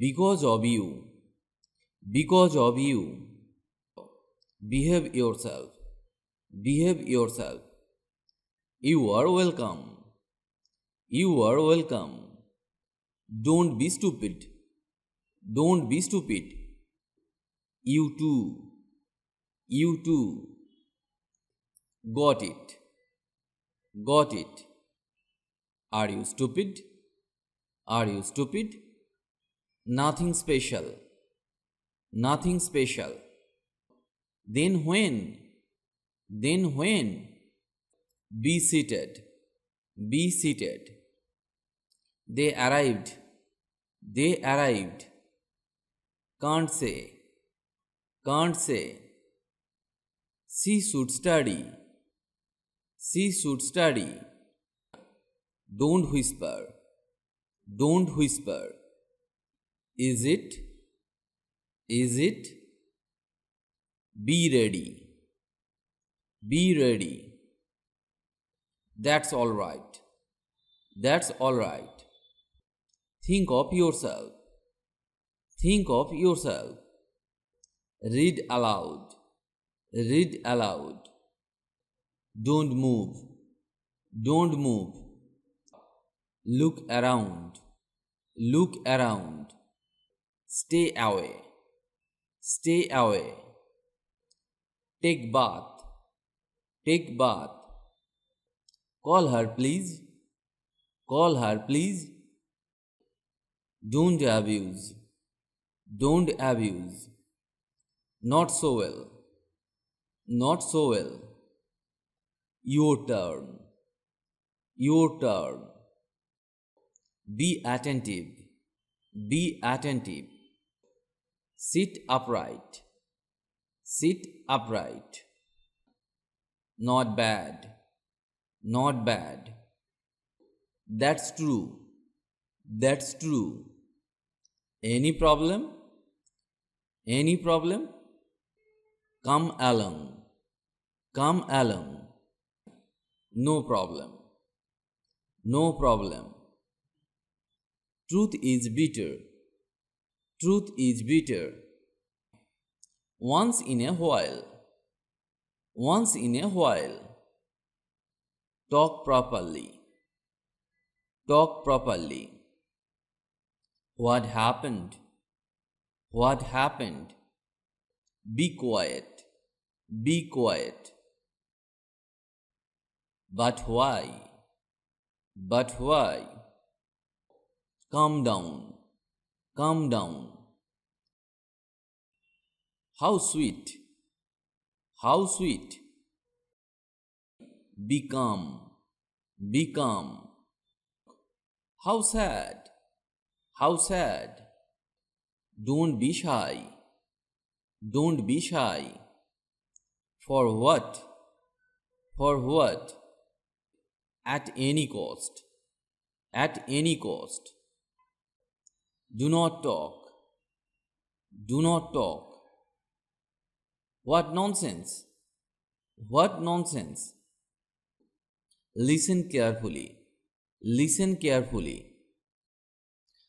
Because of you. Because of you. Behave yourself. Behave yourself. You are welcome. You are welcome. Don't be stupid. Don't be stupid. You too. You too. Got it. Got it. Are you stupid? Are you stupid? Nothing special. Nothing special. Then when? Then when? Be seated. Be seated. They arrived. They arrived. Can't say. Can't say. She should study. She should study. Don't whisper. Don't whisper. Is it? Is it? Be ready. Be ready. That's all right. That's all right. Think of yourself. Think of yourself. Read aloud. Read aloud. Don't move. Don't move. Look around. Look around. Stay away. Stay away. Take bath. Take bath. Call her, please. Call her, please. Don't abuse. Don't abuse. Not so well. Not so well. Your turn. Your turn. Be attentive. Be attentive. Sit upright. Sit upright. Not bad. Not bad. That's true. That's true. Any problem? Any problem? Come along. Come along. No problem. No problem. Truth is bitter. Truth is bitter. Once in a while. Once in a while. Talk properly. Talk properly. What happened? What happened? Be quiet. Be quiet. But why? But why? Calm down. Calm down. How sweet. How sweet. Be calm. Be calm. How sad. How sad. Don't be shy. Don't be shy. For what? For what? At any cost. At any cost. Do not talk. Do not talk. What nonsense. What nonsense. Listen carefully. Listen carefully.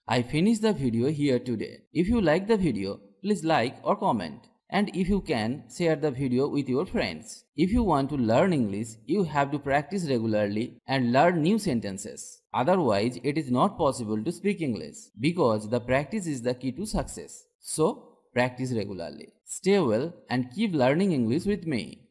I finished the video here today. If you like the video, please like or comment. And if you can, share the video with your friends. If you want to learn English, you have to practice regularly and learn new sentences. Otherwise, it is not possible to speak English because the practice is the key to success. So, practice regularly. Stay well and keep learning English with me.